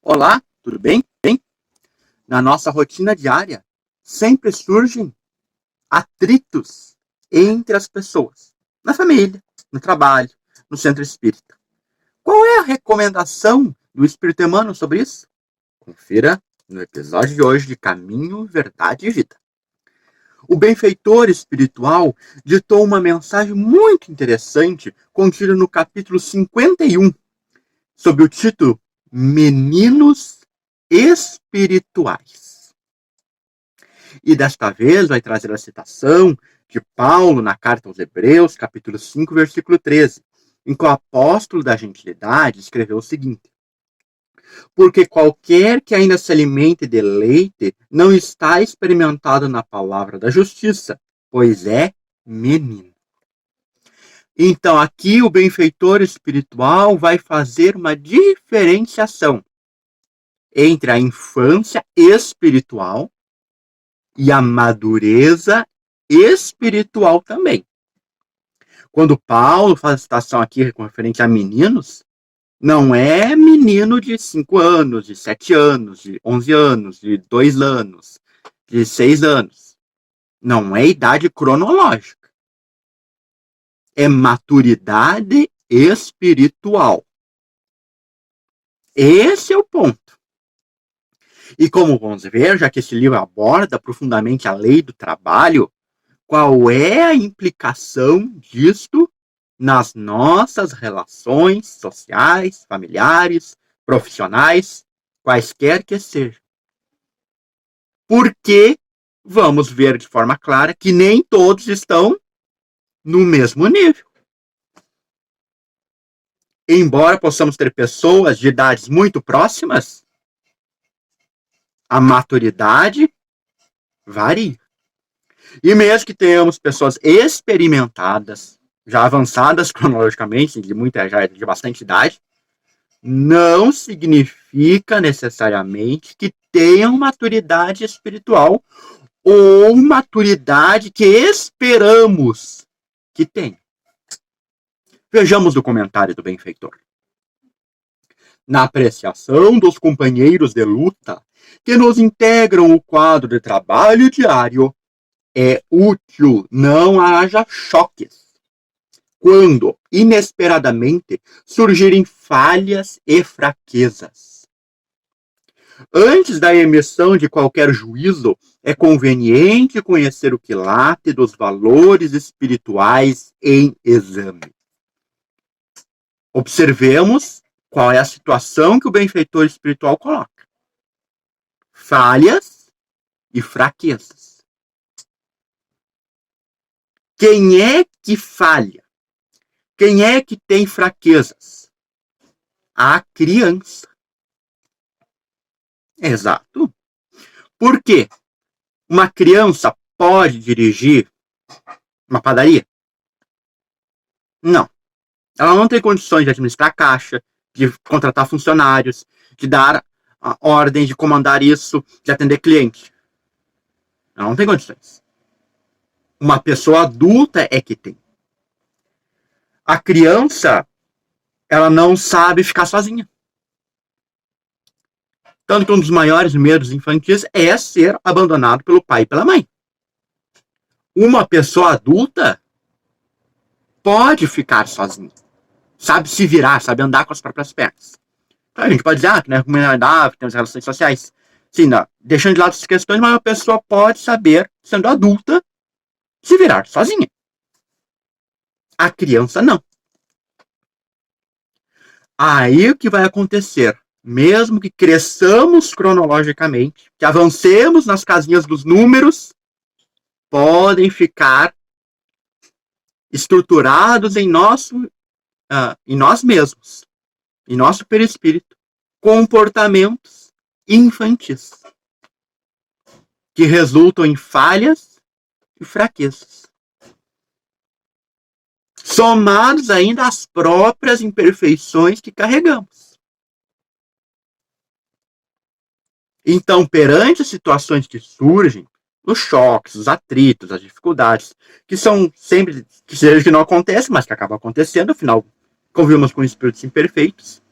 Olá, tudo bem? Na nossa rotina diária, sempre surgem atritos entre as pessoas, na família, no trabalho, no centro espírita. Qual é a recomendação do Espírito Emmanuel sobre isso? Confira no episódio de hoje de Caminho, Verdade e Vida. O benfeitor espiritual ditou uma mensagem muito interessante contida no capítulo 51, sob o título Meninos Espirituais. E desta vez vai trazer a citação de Paulo na carta aos Hebreus, capítulo 5, versículo 13, em que o apóstolo da gentilidade escreveu o seguinte: porque qualquer que ainda se alimente de leite não está experimentado na palavra da justiça, pois é menino. Então aqui o benfeitor espiritual vai fazer uma diferenciação entre a infância espiritual e a madureza espiritual também. Quando Paulo faz a citação aqui com referente a meninos, não é menino de 5 anos, de 7 anos, de 11 anos, de 2 anos, de 6 anos. Não é idade cronológica. É maturidade espiritual. Esse é o ponto. E como vamos ver, já que esse livro aborda profundamente a lei do trabalho, qual é a implicação disto nas nossas relações sociais, familiares, profissionais, quaisquer que sejam? Porque vamos ver de forma clara que nem todos estão no mesmo nível. Embora possamos ter pessoas de idades muito próximas, a maturidade varia. E mesmo que tenhamos pessoas experimentadas, já avançadas cronologicamente, já de bastante idade, não significa necessariamente que tenham maturidade espiritual ou maturidade que esperamos que tenham. Vejamos o comentário do benfeitor. Na apreciação dos companheiros de luta que nos integram o quadro de trabalho diário, é útil não haja choques quando, inesperadamente, surgirem falhas e fraquezas. Antes da emissão de qualquer juízo, é conveniente conhecer o quilate dos valores espirituais em exame. Observemos qual é a situação que o benfeitor espiritual coloca: falhas e fraquezas. Quem é que falha? Quem é que tem fraquezas? A criança. Exato. Por quê? Uma criança pode dirigir uma padaria? Não. Ela não tem condições de administrar a caixa, de contratar funcionários, de dar a ordem, de comandar isso, de atender cliente. Ela não tem condições. Uma pessoa adulta é que tem. A criança, ela não sabe ficar sozinha. Tanto que um dos maiores medos infantis é ser abandonado pelo pai e pela mãe. Uma pessoa adulta pode ficar sozinha. Sabe se virar, sabe andar com as próprias pernas. Então a gente pode dizer, né, comunidade, temos relações sociais. Sim, não, deixando de lado essas questões, mas uma pessoa pode saber, sendo adulta, se virar sozinha. A criança não. Aí o que vai acontecer? Mesmo que cresçamos cronologicamente, que avancemos nas casinhas dos números, podem ficar estruturados em nós mesmos, em nosso perispírito, comportamentos infantis, que resultam em falhas e fraquezas, somados ainda às próprias imperfeições que carregamos. Então, perante as situações que surgem, os choques, os atritos, as dificuldades, que são sempre, que seja que não acontece, mas que acabam acontecendo, afinal, convivemos com espíritos imperfeitos,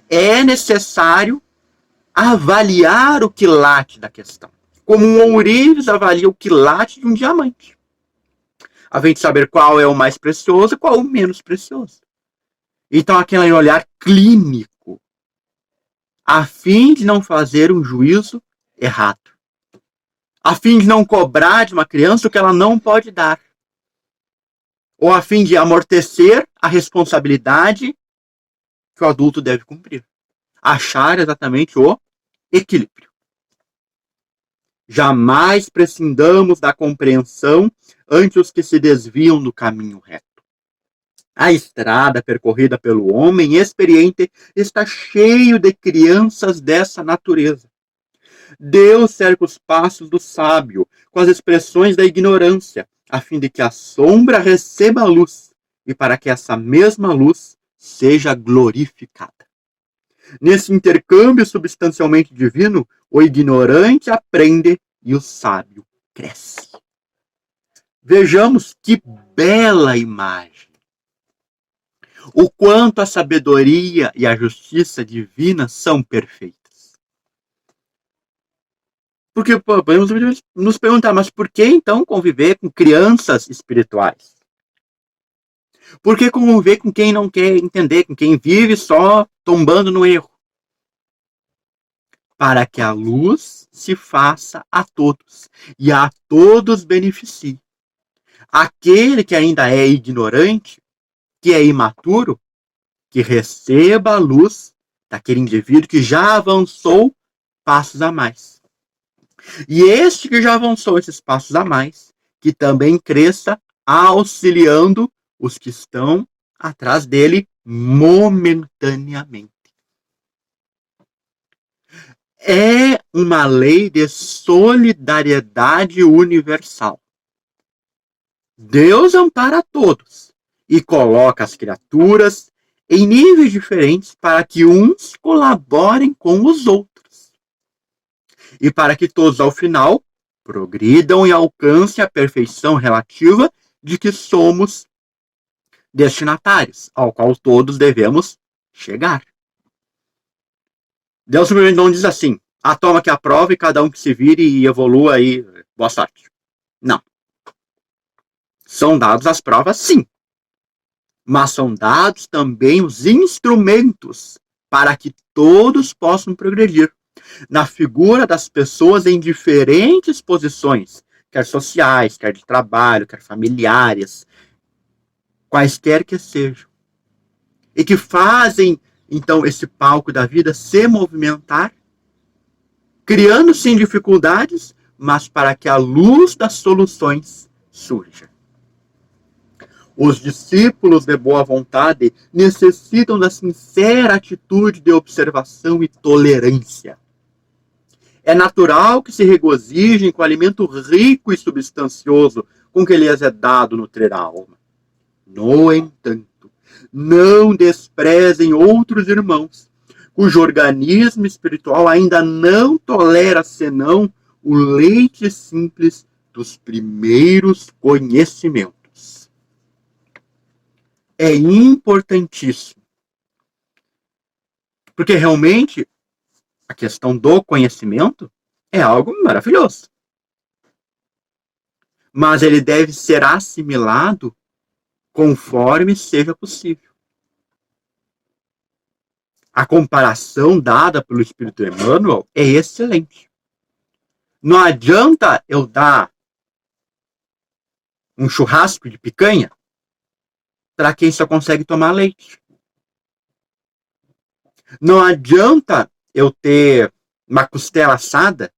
é necessário avaliar o quilate da questão. Como um ourives avalia o quilate de um diamante. A fim de saber qual é o mais precioso e qual é o menos precioso. Então, aquele olhar clínico, a fim de não fazer um juízo errado. A fim de não cobrar de uma criança o que ela não pode dar. Ou a fim de amortecer a responsabilidade que o adulto deve cumprir. Achar exatamente o equilíbrio. Jamais prescindamos da compreensão ante os que se desviam do caminho reto. A estrada percorrida pelo homem experiente está cheio de crianças dessa natureza. Deus cerca os passos do sábio com as expressões da ignorância, a fim de que a sombra receba a luz e para que essa mesma luz seja glorificada. Nesse intercâmbio substancialmente divino, o ignorante aprende e o sábio cresce. Vejamos que bela imagem. O quanto a sabedoria e a justiça divina são perfeitas. Porque podemos nos perguntar, mas por que então conviver com crianças espirituais? Por que conviver com quem não quer entender, com quem vive só tombando no erro? Para que a luz se faça a todos e a todos beneficie. Aquele que ainda é ignorante, que é imaturo, que receba a luz daquele indivíduo que já avançou passos a mais. E este que já avançou esses passos a mais, que também cresça auxiliando os que estão atrás dele momentaneamente. É uma lei de solidariedade universal. Deus ampara a todos e coloca as criaturas em níveis diferentes para que uns colaborem com os outros. E para que todos, ao final, progridam e alcancem a perfeição relativa de que somos destinatários, ao qual todos devemos chegar. Deus simplesmente não diz assim, toma que aprova e cada um que se vire e evolua aí, boa sorte. Não. São dadas as provas, sim. Mas são dados também os instrumentos para que todos possam progredir na figura das pessoas em diferentes posições, quer sociais, quer de trabalho, quer familiares, quaisquer que sejam. E que fazem, então, esse palco da vida se movimentar, criando, sim, dificuldades, mas para que a luz das soluções surja. Os discípulos de boa vontade necessitam da sincera atitude de observação e tolerância. É natural que se regozijem com o alimento rico e substancioso com que lhes é dado nutrir a alma. No entanto, não desprezem outros irmãos, cujo organismo espiritual ainda não tolera senão o leite simples dos primeiros conhecimentos. É importantíssimo. Porque realmente a questão do conhecimento é algo maravilhoso. Mas ele deve ser assimilado conforme seja possível. A comparação dada pelo Espírito Emmanuel é excelente. Não adianta eu dar um churrasco de picanha para quem só consegue tomar leite. Não adianta eu ter uma costela assada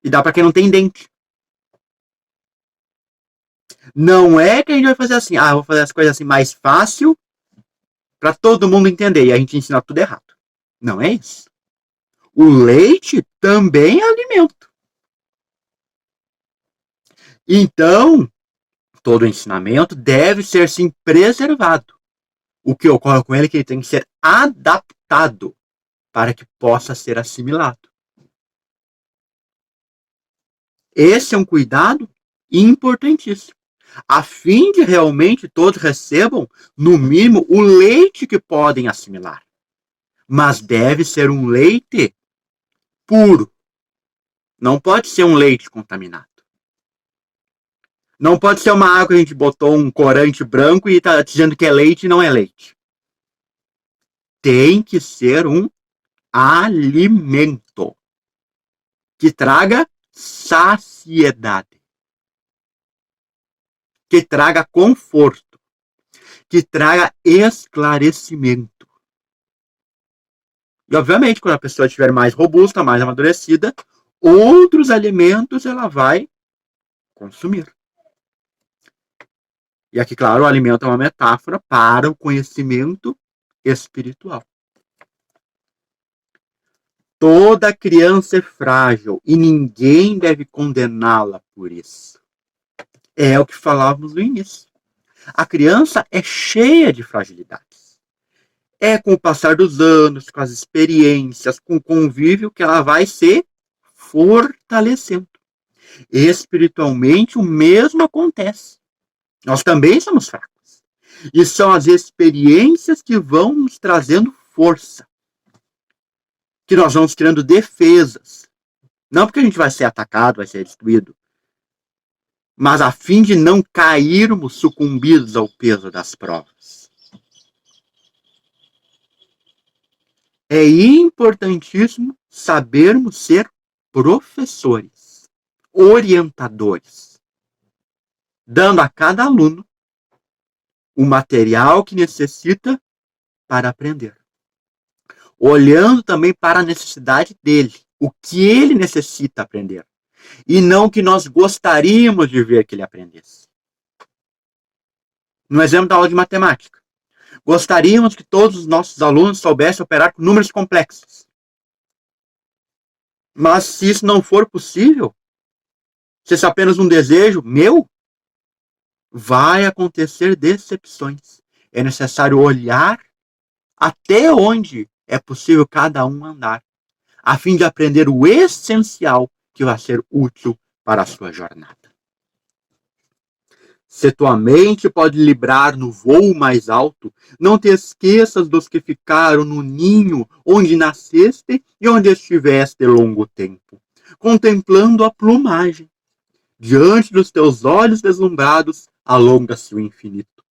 e dar para quem não tem dente. Não é que a gente vai fazer assim, vou fazer as coisas assim mais fácil para todo mundo entender e a gente ensina tudo errado. Não é isso. O leite também é alimento. Então, todo ensinamento deve ser, sim, preservado. O que ocorre com ele é que ele tem que ser adaptado para que possa ser assimilado. Esse é um cuidado importantíssimo, a fim de realmente todos recebam, no mínimo, o leite que podem assimilar. Mas deve ser um leite puro. Não pode ser um leite contaminado. Não pode ser uma água que a gente botou um corante branco e está dizendo que é leite e não é leite. Tem que ser um alimento que traga saciedade, que traga conforto, que traga esclarecimento. E, obviamente, quando a pessoa estiver mais robusta, mais amadurecida, outros alimentos ela vai consumir. E aqui, claro, o alimento é uma metáfora para o conhecimento espiritual. Toda criança é frágil e ninguém deve condená-la por isso. É o que falávamos no início. A criança é cheia de fragilidades. É com o passar dos anos, com as experiências, com o convívio que ela vai se fortalecendo. Espiritualmente, o mesmo acontece. Nós também somos fracos. E são as experiências que vão nos trazendo força. Que nós vamos criando defesas. Não porque a gente vai ser atacado, vai ser destruído. Mas a fim de não cairmos sucumbidos ao peso das provas. É importantíssimo sabermos ser professores, orientadores, dando a cada aluno o material que necessita para aprender. Olhando também para a necessidade dele, o que ele necessita aprender, e não o que nós gostaríamos de ver que ele aprendesse. No exemplo da aula de matemática, gostaríamos que todos os nossos alunos soubessem operar com números complexos. Mas se isso não for possível, se isso é apenas um desejo meu, vai acontecer decepções. É necessário olhar até onde é possível cada um andar, a fim de aprender o essencial que vai ser útil para a sua jornada. Se tua mente pode librar no voo mais alto, não te esqueças dos que ficaram no ninho onde nasceste e onde estiveste longo tempo, contemplando a plumagem. Diante dos teus olhos deslumbrados, alonga-se o infinito.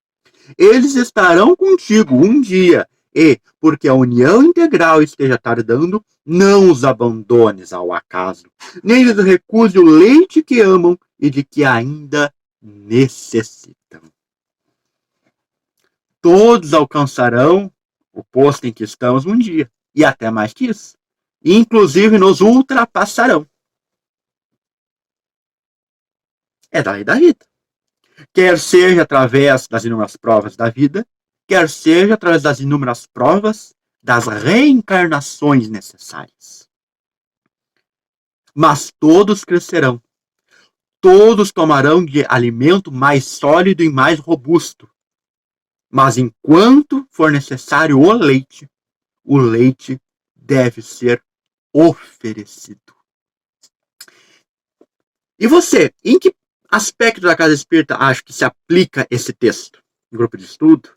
Eles estarão contigo um dia e, porque a união integral esteja tardando, não os abandones ao acaso, nem lhes recuse o leite que amam e de que ainda necessitam. Todos alcançarão o posto em que estamos um dia, e até mais que isso. Inclusive nos ultrapassarão. É da lei da vida. Quer seja através das inúmeras provas da vida, quer seja através das inúmeras provas das reencarnações necessárias. Mas todos crescerão. Todos tomarão de alimento mais sólido e mais robusto. Mas enquanto for necessário o leite deve ser oferecido. E você, em que aspecto da casa espírita acha que se aplica esse texto? Grupo de estudo?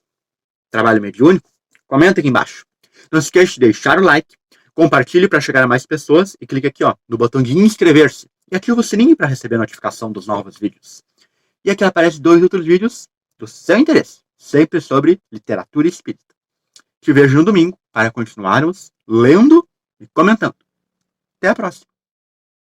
Trabalho mediúnico? Comenta aqui embaixo. Não se esqueça de deixar o like, compartilhe para chegar a mais pessoas e clique aqui no botão de inscrever-se. E ative o sininho para receber a notificação dos novos vídeos. E aqui aparecem 2 outros vídeos do seu interesse, sempre sobre literatura espírita. Te vejo no domingo para continuarmos lendo e comentando. Até a próxima!